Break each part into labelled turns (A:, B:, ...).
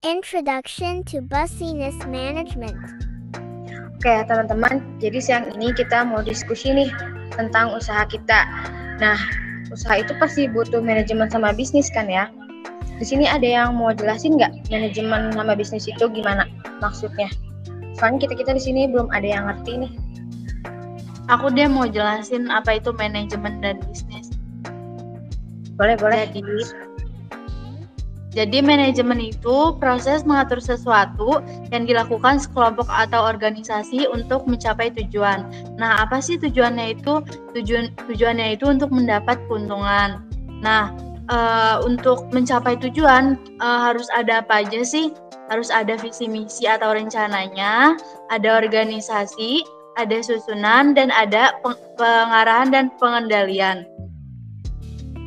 A: Introduction to Bussiness Management.
B: Oke teman-teman, jadi siang ini kita mau diskusi nih tentang usaha kita. Nah, usaha itu pasti butuh manajemen sama bisnis kan ya? Di sini ada yang mau jelasin nggak manajemen sama bisnis itu gimana maksudnya? Soalnya kita di sini belum ada yang ngerti nih.
C: Aku deh mau jelasin apa itu manajemen dan bisnis.
B: Boleh.
C: Jadi manajemen itu proses mengatur sesuatu yang dilakukan sekelompok atau organisasi untuk mencapai tujuan. Nah, apa sih tujuannya itu? Tujuannya itu untuk mendapat keuntungan. Nah, untuk mencapai tujuan harus ada apa aja sih? Harus ada visi misi atau rencananya, ada organisasi, ada susunan, dan ada pengarahan dan pengendalian.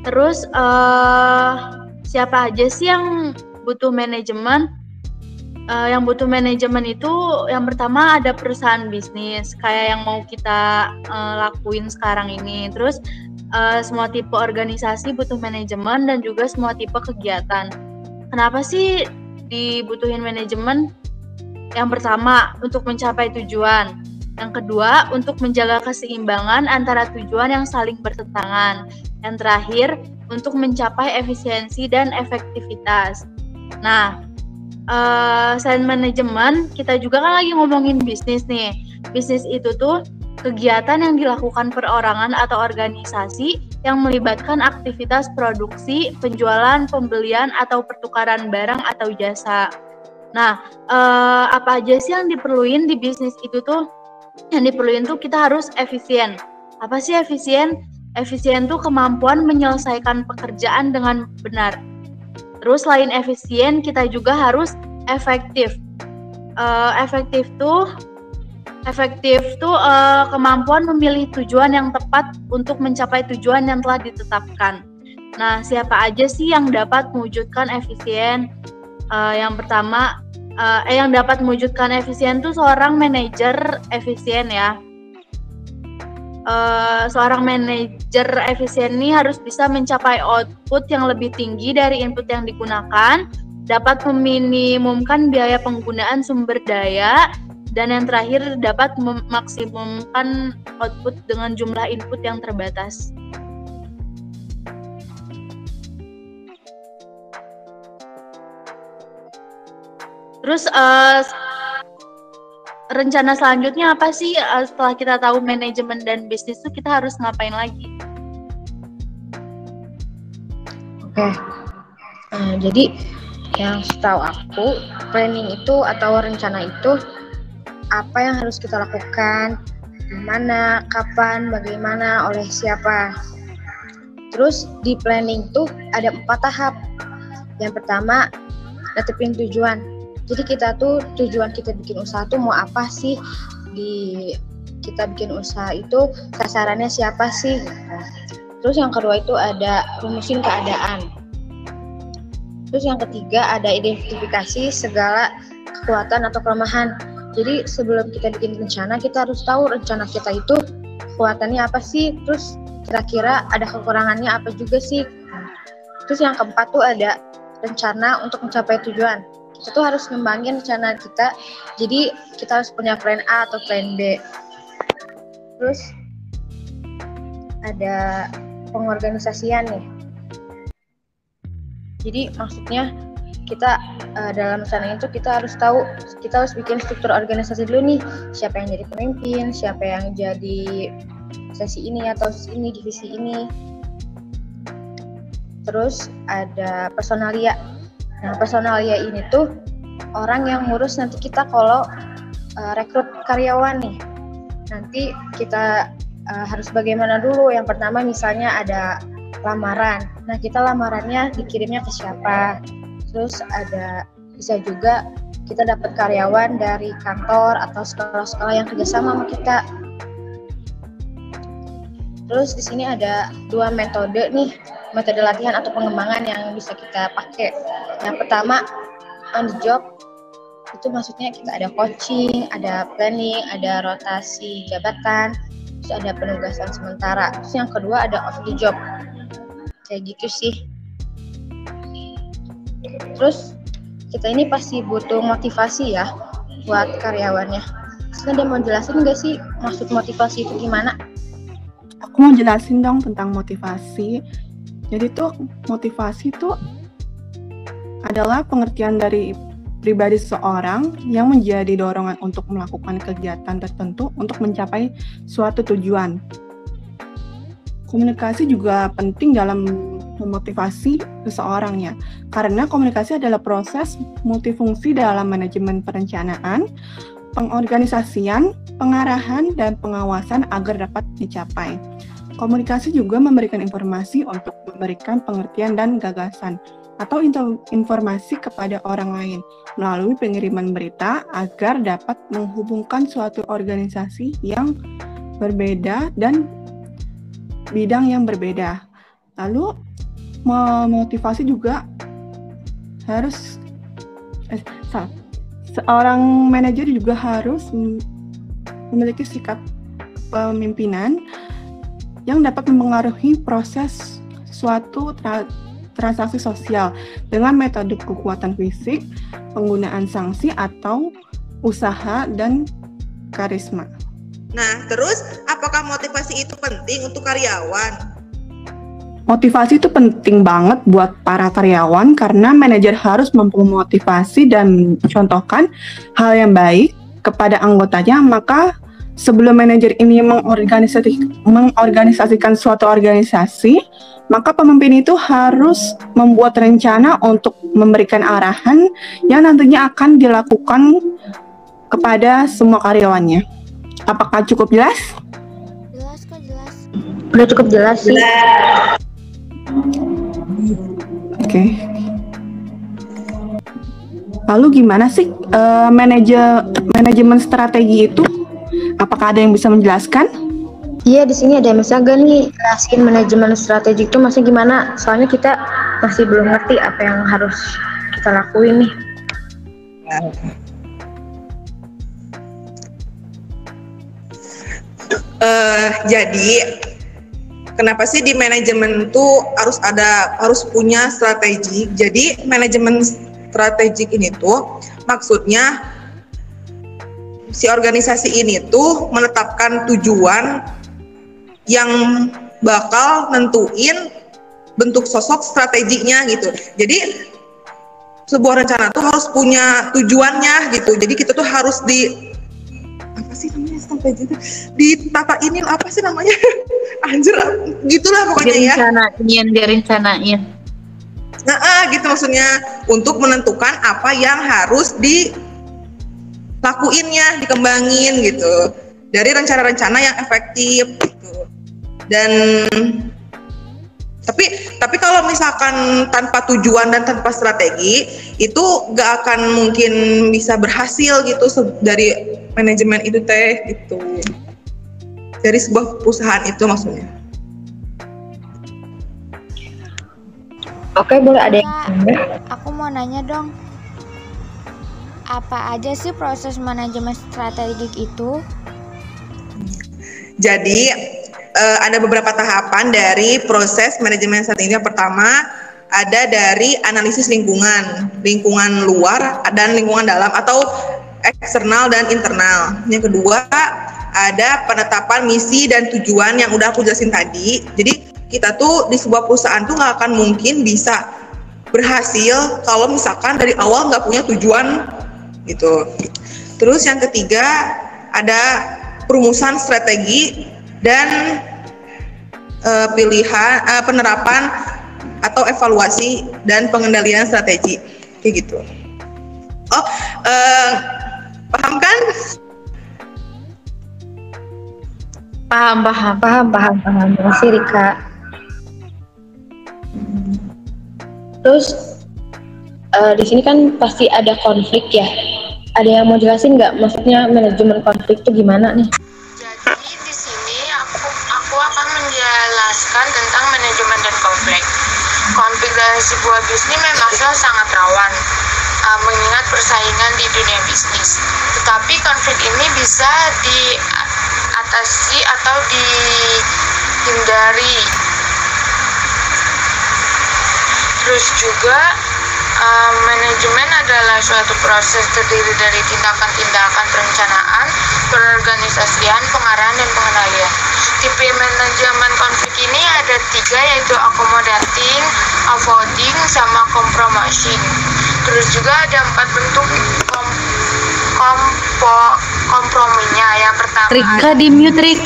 C: Terus siapa aja sih yang butuh manajemen? Yang butuh manajemen itu yang pertama ada perusahaan bisnis kayak yang mau kita lakuin sekarang ini. Terus semua tipe organisasi butuh manajemen dan juga semua tipe kegiatan. Kenapa sih dibutuhin manajemen? Yang pertama untuk mencapai tujuan. Yang kedua untuk menjaga keseimbangan antara tujuan yang saling bertentangan. Yang terakhir untuk mencapai efisiensi dan efektivitas. Nah, selain manajemen, kita juga kan lagi ngomongin bisnis nih. Bisnis itu tuh kegiatan yang dilakukan perorangan atau organisasi yang melibatkan aktivitas produksi, penjualan, pembelian, atau pertukaran barang atau jasa. Nah, apa aja sih yang diperluin di bisnis itu tuh? Yang diperluin tuh kita harus efisien. Apa sih efisien? Efisien tuh kemampuan menyelesaikan pekerjaan dengan benar. Terus selain efisien, kita juga harus efektif. Efektif tuh kemampuan memilih tujuan yang tepat untuk mencapai tujuan yang telah ditetapkan. Nah, siapa aja sih yang dapat mewujudkan efisien? Yang pertama, yang dapat mewujudkan efisien tuh seorang manajer efisien ya. Seorang manajer efisien ini harus bisa mencapai output yang lebih tinggi dari input yang digunakan, dapat meminimumkan biaya penggunaan sumber daya, dan yang terakhir dapat memaksimumkan output dengan jumlah input yang terbatas. Terus rencana selanjutnya apa sih setelah kita tahu manajemen dan bisnis itu kita harus ngapain lagi?
B: Oke, jadi yang setahu aku planning itu atau rencana itu apa yang harus kita lakukan, mana, kapan, bagaimana, oleh siapa. Terus di planning tuh ada 4 tahap. Yang pertama netepin tujuan. Jadi tujuan kita bikin usaha tuh mau apa sih? Kita bikin usaha itu sasarannya siapa sih? Terus yang kedua itu ada rumusin keadaan. Terus yang ketiga ada identifikasi segala kekuatan atau kelemahan. Jadi sebelum kita bikin rencana, kita harus tahu rencana kita itu kekuatannya apa sih? Terus kira-kira ada kekurangannya apa juga sih? Terus yang keempat tuh ada rencana untuk mencapai tujuan. Kita tuh harus ngembangin rencana kita, jadi kita harus punya plan A atau plan B. Terus ada pengorganisasian nih. Jadi maksudnya kita dalam rencana itu kita harus bikin struktur organisasi dulu nih. Siapa yang jadi pemimpin, siapa yang jadi sesi ini atau sesi ini, divisi ini. Terus ada personalia. Nah, personalia ini tuh orang yang ngurus nanti kita kalau rekrut karyawan nih. Nanti kita harus bagaimana dulu. Yang pertama misalnya ada lamaran. Nah, kita lamarannya dikirimnya ke siapa? Terus bisa juga kita dapat karyawan dari kantor atau sekolah-sekolah yang kerjasama sama kita. Terus di sini ada 2 metode latihan atau pengembangan yang bisa kita pakai. Yang pertama on the job, itu maksudnya kita ada coaching, ada planning, ada rotasi jabatan, terus ada penugasan sementara. Terus yang kedua ada off the job, kayak gitu sih. Terus kita ini pasti butuh motivasi ya buat karyawannya. Terus ada mau jelasin nggak sih maksud motivasi itu gimana?
D: Aku mau jelasin dong tentang motivasi. Jadi tuh motivasi tuh adalah pengertian dari pribadi seseorang yang menjadi dorongan untuk melakukan kegiatan tertentu untuk mencapai suatu tujuan. Komunikasi juga penting dalam memotivasi seseorang ya, karena komunikasi adalah proses multifungsi dalam manajemen perencanaan, pengorganisasian, pengarahan, dan pengawasan agar dapat dicapai. Komunikasi juga memberikan informasi untuk memberikan pengertian dan gagasan atau informasi kepada orang lain melalui pengiriman berita agar dapat menghubungkan suatu organisasi yang berbeda dan bidang yang berbeda. Lalu memotivasi juga harus seorang manajer juga harus memiliki sikap pemimpinan yang dapat mempengaruhi proses suatu transaksi sosial dengan metode kekuatan fisik, penggunaan sanksi atau usaha dan karisma.
E: Nah, terus apakah motivasi itu penting untuk karyawan?
D: Motivasi itu penting banget buat para karyawan karena manajer harus memotivasi dan mencontohkan hal yang baik kepada anggotanya. Maka sebelum manajer ini mengorganisasikan suatu organisasi, maka pemimpin itu harus membuat rencana untuk memberikan arahan yang nantinya akan dilakukan kepada semua karyawannya. Apakah cukup jelas?
A: Jelas kok, jelas.
B: Udah cukup jelas sih.
D: Oke. Lalu gimana sih manajemen strategi itu? Apakah ada yang bisa menjelaskan?
B: Iya, di sini ada Mas Aga nih jelasin manajemen strategi itu maksudnya gimana? Soalnya kita masih belum ngerti apa yang harus kita lakuin nih.
E: Jadi kenapa sih di manajemen itu harus punya strategi? Jadi manajemen strategik ini tuh maksudnya si organisasi ini tuh menetapkan tujuan yang bakal nentuin bentuk sosok strateginya gitu. Jadi sebuah rencana tuh harus punya tujuannya gitu. Jadi kita tuh harus apa sih namanya strategi itu? Ditata ini apa sih namanya? Anjir, gitulah pokoknya
C: direncanain.
E: Nah, gitu maksudnya untuk menentukan apa yang harus dilakuinnya, dikembangin gitu. Dari rencana-rencana yang efektif gitu. Dan tapi kalau misalkan tanpa tujuan dan tanpa strategi itu gak akan mungkin bisa berhasil gitu dari manajemen itu gitu. Dari sebuah perusahaan itu maksudnya.
B: Oke, boleh ada yang
A: Kak, aku mau nanya dong. Apa aja sih proses manajemen strategik itu?
E: Jadi ada beberapa tahapan dari proses manajemen strategi. Yang pertama ada dari analisis lingkungan luar dan lingkungan dalam atau eksternal dan internal. Yang kedua ada penetapan misi dan tujuan yang udah aku jelasin tadi. Jadi kita tuh di sebuah perusahaan tuh nggak akan mungkin bisa berhasil kalau misalkan dari awal nggak punya tujuan gitu. Terus yang ketiga ada perumusan strategi dan penerapan atau evaluasi dan pengendalian strategi kayak gitu. Paham kan?
B: Paham. Makasih Rika. Terus di sini kan pasti ada konflik ya. Ada yang mau jelasin nggak? Maksudnya manajemen konflik itu gimana nih?
F: Jadi di sini aku akan menjelaskan tentang manajemen dan konflik. Konflik dalam sebuah bisnis memang sangat rawan, mengingat persaingan di dunia bisnis. Tetapi konflik ini bisa diatasi atau dihindari. Terus juga Manajemen adalah suatu proses terdiri dari tindakan-tindakan perencanaan, perorganisasian, pengarahan, dan pengendalian. Tipe manajemen konflik ini ada 3, yaitu accommodating, avoiding, sama compromising. Terus juga ada 4 bentuk komprominya. Yang pertama
C: Rika di mute, Rik.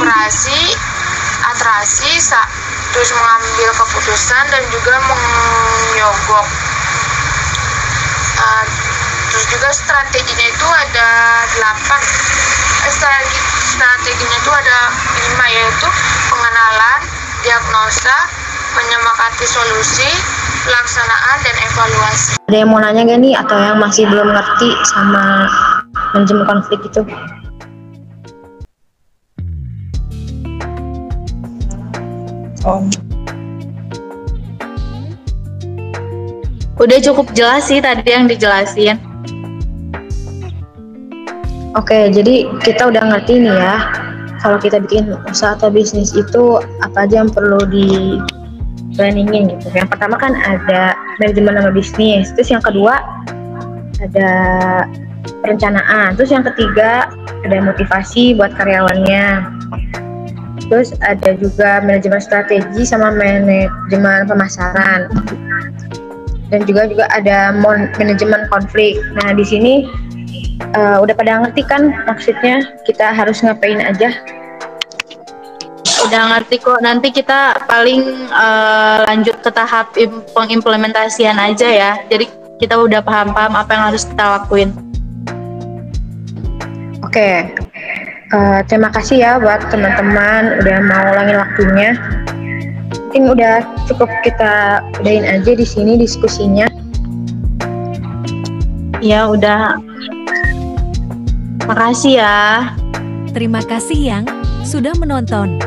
F: atrasi, terus mengambil keputusan dan juga menyogok. Terus juga strateginya itu ada 8. Strateginya itu ada 5, yaitu pengenalan, diagnosa, menyepakati solusi, pelaksanaan, dan evaluasi.
B: Ada yang mau nanya gak nih atau yang masih belum ngerti sama manajemen konflik itu?
C: Udah cukup jelas sih tadi yang dijelasin.
B: Oke, jadi kita udah ngerti nih ya, kalau kita bikin usaha atau bisnis itu apa aja yang perlu di planningin gitu. Yang pertama kan ada manajemen nama bisnis, terus yang kedua ada perencanaan, terus yang ketiga ada motivasi buat karyawannya, terus ada juga manajemen strategi sama manajemen pemasaran, dan juga ada manajemen konflik. Nah di sini udah pada ngerti kan maksudnya kita harus ngapain aja?
C: Udah ngerti kok, nanti kita paling lanjut ke tahap pengimplementasian aja ya. Jadi kita udah paham-paham apa yang harus kita lakuin.
B: Oke, terima kasih ya buat teman-teman udah mau ulangin waktunya. Mungkin udah cukup kita udahin aja di sini diskusinya.
C: Ya udah. Makasih ya.
G: Terima kasih yang sudah menonton.